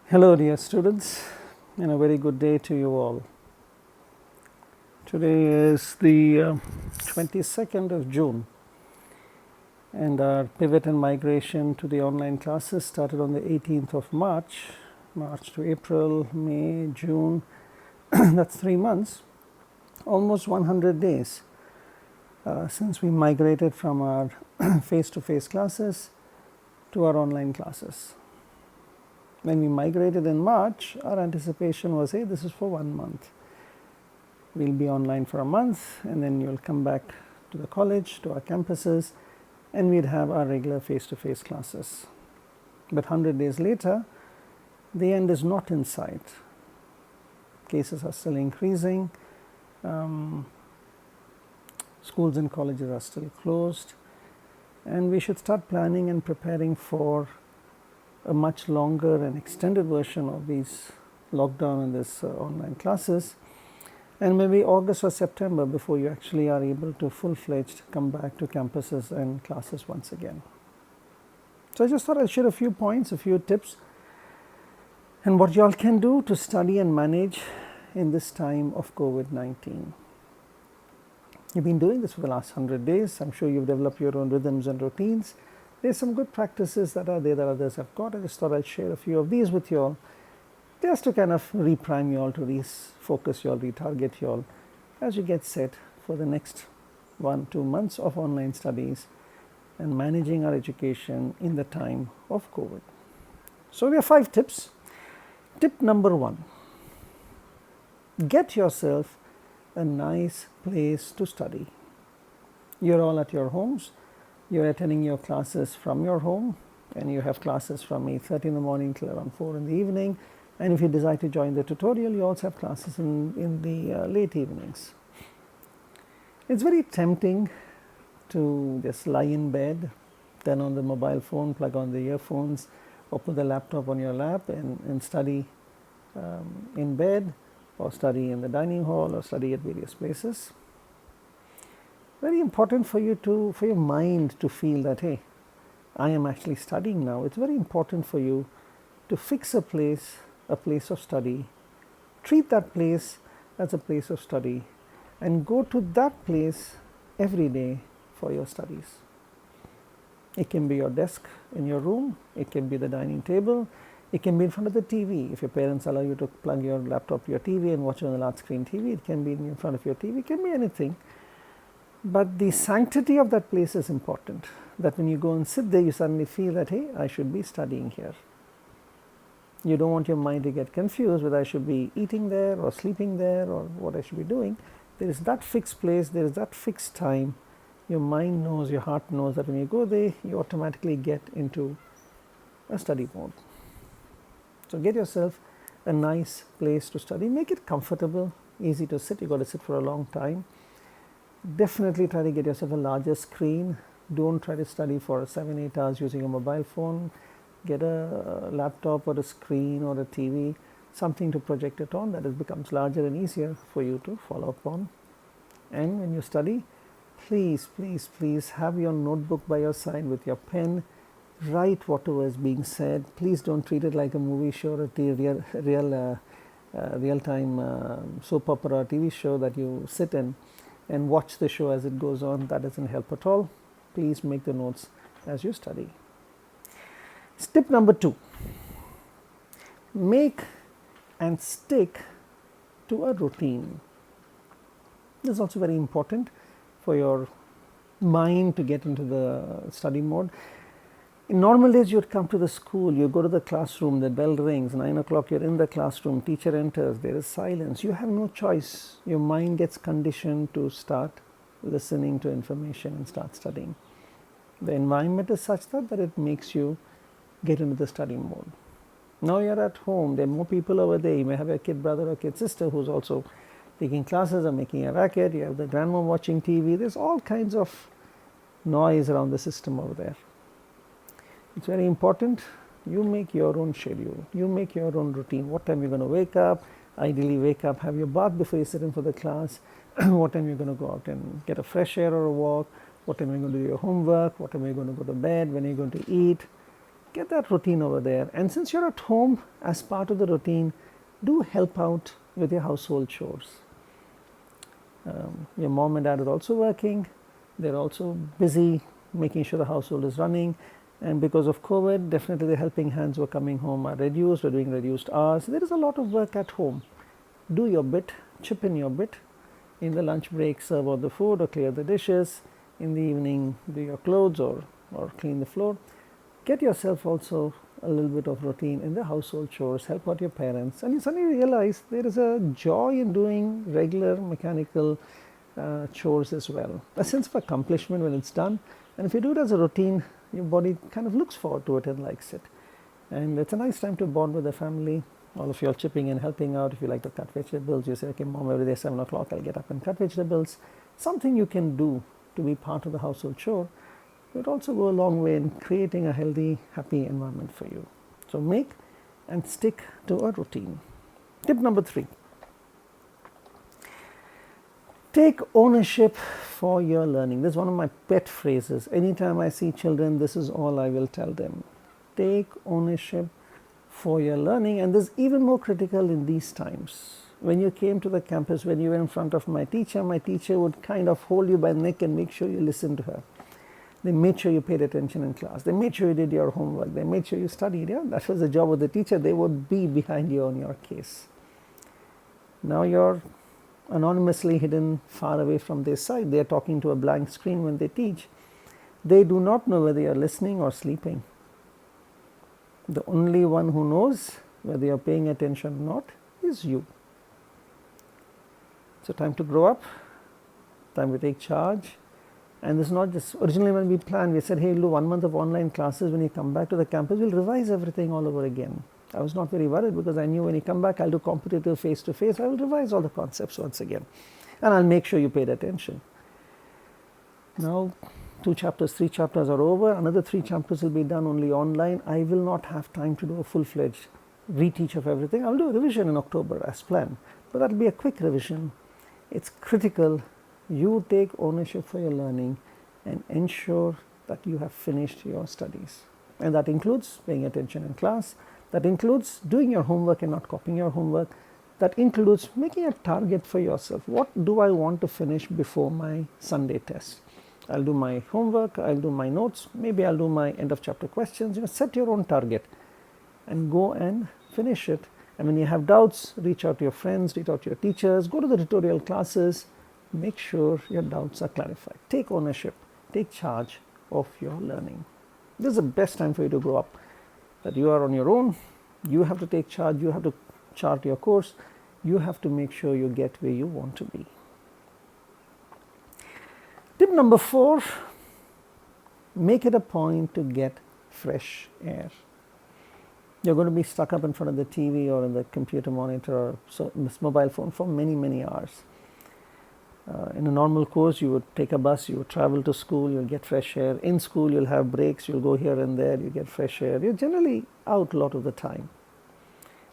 Hello dear students, and a very good day to you all. Today is the 22nd of June, and our pivot and migration to the online classes started on the 18th of March. March to April, May, June, that's 3 months, almost 100 days since we migrated from our face-to-face classes to our online classes. When we migrated in March, our anticipation was, hey, this is for 1 month. We'll be online for a month, and then you'll come back to the college, to our campuses, and we'd have our regular face-to-face classes. But 100 days later, the end is not in sight. Cases are still increasing. Schools and colleges are still closed, and we should start planning and preparing for a much longer and extended version of these lockdown and this online classes, and maybe August or September before you actually are able to full-fledged come back to campuses and classes once again. So I just thought I'd share a few points, a few tips, and what y'all can do to study and manage in this time of COVID-19. You've been doing this for the last 100 days. I'm sure you've developed your own rhythms and routines. There's some good practices that are there that others have got. I just thought I'd share a few of these with you all, just to kind of reprime you all, to refocus you all, retarget you all as you get set for the next 1-2 months of online studies and managing our education in the time of COVID. So we have 5 tips. Tip number 1, get yourself a nice place to study. You're all at your homes. You're attending your classes from your home, and you have classes from 8:30 in the morning till around 4 in the evening. And if you decide to join the tutorial, you also have classes in the late evenings. It's very tempting to just lie in bed, turn on the mobile phone, plug on the earphones, or put the laptop on your lap and study in bed, or study in the dining hall, or study at various places. Very important for your mind to feel that, hey, I am actually studying now. It's very important for you to fix a place of study, treat that place as a place of study, and go to that place every day for your studies. It can be your desk in your room, it can be the dining table, it can be in front of the TV. If your parents allow you to plug your laptop to your TV and watch it on the large screen TV, it can be in front of your TV, it can be anything. But the sanctity of that place is important, that when you go and sit there, you suddenly feel that, hey, I should be studying here. You don't want your mind to get confused whether I should be eating there or sleeping there or what I should be doing. There is that fixed place, there is that fixed time. Your mind knows, your heart knows that when you go there, you automatically get into a study mode. So get yourself a nice place to study. Make it comfortable, easy to sit. You've got to sit for a long time. Definitely try to get yourself a larger screen. Don't try to study for 7-8 hours using a mobile phone. Get a laptop or a screen or a TV, something to project it on, that it becomes larger and easier for you to follow up on. And when you study, please, please, please have your notebook by your side with your pen. Write whatever is being said. Please don't treat it like a movie show or a real-time soap opera or TV show that you sit in and watch the show as it goes on. That doesn't help at all. Please make the notes as you study. Tip number 2, make and stick to a routine. This is also very important for your mind to get into the study mode. In normal days, you'd come to the school, you go to the classroom, the bell rings, 9 o'clock, you're in the classroom, teacher enters, there is silence. You have no choice. Your mind gets conditioned to start listening to information and start studying. The environment is such that it makes you get into the study mode. Now you're at home, there are more people over there. You may have a kid brother or kid sister who's also taking classes or making a racket. You have the grandma watching TV. There's all kinds of noise around the system over there. It's very important you make your own schedule. You make your own routine. What time you're going to wake up. Ideally wake up, have your bath before you sit in for the class. What time you're going to go out and get a fresh air or a walk. What time you're going to do your homework. What time you're going to go to bed. When you're going to eat. Get that routine over there. And since you're at home, as part of the routine, do help out with your household chores. Your mom and dad are also working. They're also busy making sure the household is running. And because of COVID, definitely the helping hands who are coming home are reduced. We're doing reduced hours. There is a lot of work at home. Do your bit, chip in your bit. In the lunch break, serve out the food or clear the dishes. In the evening, do your clothes or clean the floor. Get yourself also a little bit of routine in the household chores. Help out your parents. And you suddenly realize there is a joy in doing regular mechanical chores as well. A sense of accomplishment when it's done. And if you do it as a routine, your body kind of looks forward to it and likes it. And it's a nice time to bond with the family. All of you are chipping in, helping out. If you like to cut vegetables, you say, okay, mom, every day 7 o'clock, I'll get up and cut vegetables. Something you can do to be part of the household chore would also go a long way in creating a healthy, happy environment for you. So make and stick to a routine. Tip number 3. Take ownership for your learning. This is one of my pet phrases. Anytime I see children, this is all I will tell them. Take ownership for your learning, and this is even more critical in these times. When you came to the campus, when you were in front of my teacher would kind of hold you by the neck and make sure you listened to her. They made sure you paid attention in class. They made sure you did your homework. They made sure you studied. Yeah, that was the job of the teacher. They would be behind you on your case. Now you're anonymously hidden far away from their side. They are talking to a blank screen when they teach. They do not know whether you're listening or sleeping. The only one who knows whether you're paying attention or not is you. So time to grow up, time to take charge. And this is not just, originally when we planned, we said, hey, we'll do 1 month of online classes. When you come back to the campus, we'll revise everything all over again. I was not very worried because I knew when you come back, I'll do competitive face-to-face. I will revise all the concepts once again. And I'll make sure you paid attention. Now, 2 chapters, 3 chapters are over. Another 3 chapters will be done only online. I will not have time to do a full-fledged reteach of everything. I'll do a revision in October as planned. But that'll be a quick revision. It's critical you take ownership for your learning and ensure that you have finished your studies. And that includes paying attention in class. That includes doing your homework and not copying your homework. That includes making a target for yourself. What do I want to finish before my Sunday test? I'll do my homework, I'll do my notes, maybe I'll do my end of chapter questions. Set your own target and go and finish it. And when you have doubts, reach out to your friends, reach out to your teachers, go to the tutorial classes, make sure your doubts are clarified. Take ownership, take charge of your learning. This is the best time for you to grow up. That you are on your own, you have to take charge, you have to chart your course, you have to make sure you get where you want to be. Tip number 4, make it a point to get fresh air. You're going to be stuck up in front of the TV or in the computer monitor or this mobile phone for many, many hours. In a normal course, you would take a bus, you would travel to school, you'll get fresh air. In school, you'll have breaks, you'll go here and there, you get fresh air. You're generally out a lot of the time.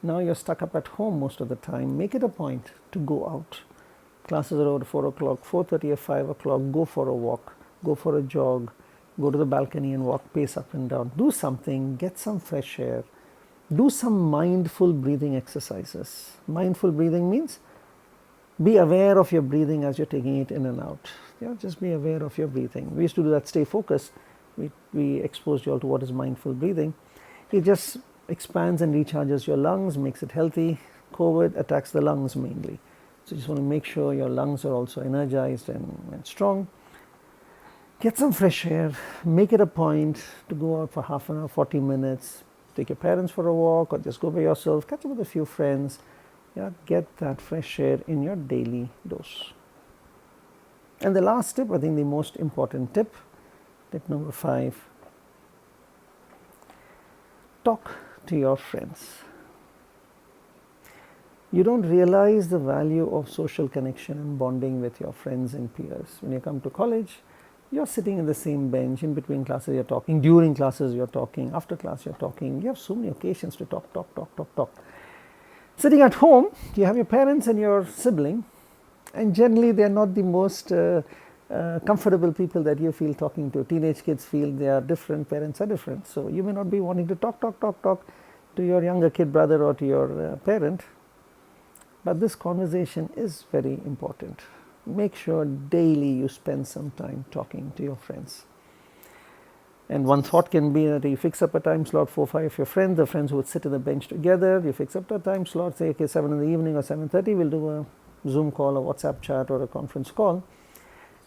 Now you're stuck up at home most of the time. Make it a point to go out. Classes are over at 4 o'clock, 4:30 or 5 o'clock, go for a walk, go for a jog, go to the balcony and walk, pace up and down. Do something, get some fresh air. Do some mindful breathing exercises. Mindful breathing means be aware of your breathing as you're taking it in and out. Yeah, just be aware of your breathing. We used to do that, stay focused. We exposed you all to what is mindful breathing. It just expands and recharges your lungs, makes it healthy. COVID attacks the lungs mainly. So you just want to make sure your lungs are also energized and strong. Get some fresh air. Make it a point to go out for half an hour, 40 minutes. Take your parents for a walk or just go by yourself. Catch up with a few friends. Yeah, get that fresh air in your daily dose. And the last tip, I think the most important tip, tip number 5, talk to your friends. You don't realize the value of social connection and bonding with your friends and peers. When you come to college, you're sitting in the same bench. In between classes, you're talking. During classes, you're talking. After class, you're talking. You have so many occasions to talk. Sitting at home, you have your parents and your sibling, and generally they're not the most comfortable people that you feel talking to. Teenage kids feel they are different, parents are different. So you may not be wanting to talk to your younger kid brother or to your parent, but this conversation is very important. Make sure daily you spend some time talking to your friends. And one thought can be that you fix up a time slot for 5 of your friends, the friends would sit on the bench together, you fix up the time slot, say, okay, 7 in the evening or 7:30, we'll do a Zoom call, a WhatsApp chat or a conference call.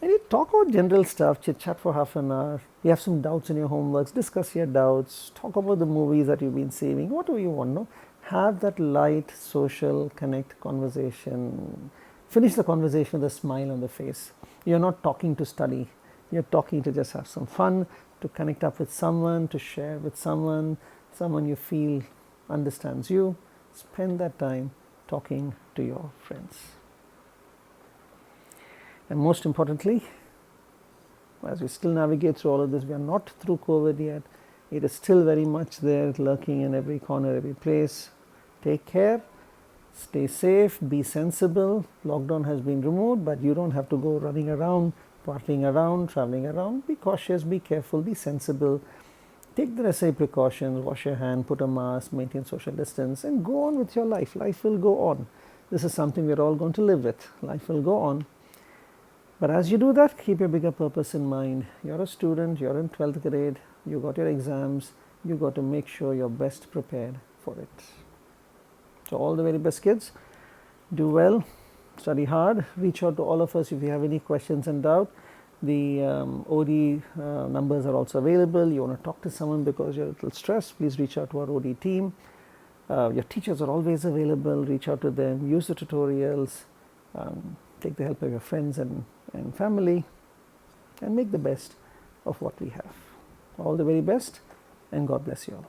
And you talk about general stuff, chit chat for half an hour, you have some doubts in your homeworks, discuss your doubts, talk about the movies that you've been saving, whatever you want to know. Have that light, social, connect conversation. Finish the conversation with a smile on the face. You're not talking to study, you're talking to just have some fun, to connect up with someone, to share with someone you feel understands you. Spend that time talking to your friends. And most importantly, as we still navigate through all of this, we are not through COVID yet. It is still very much there, lurking in every corner, every place. Take care, stay safe, be sensible. Lockdown has been removed, but you don't have to go running around, partying around, traveling around. Be cautious, be careful, be sensible. Take the necessary precautions, wash your hand, put a mask, maintain social distance, and go on with your life. Life will go on. This is something we're all going to live with. Life will go on. But as you do that, keep your bigger purpose in mind. You're a student, you're in 12th grade, you got your exams, you got to make sure you're best prepared for it. So all the very best, kids. Do well, study hard, reach out to all of us if you have any questions and doubt. The OD numbers are also available. You want to talk to someone because you're a little stressed, please reach out to our OD team. Your teachers are always available, reach out to them, use the tutorials, take the help of your friends and family, and make the best of what we have. All the very best, and God bless you all.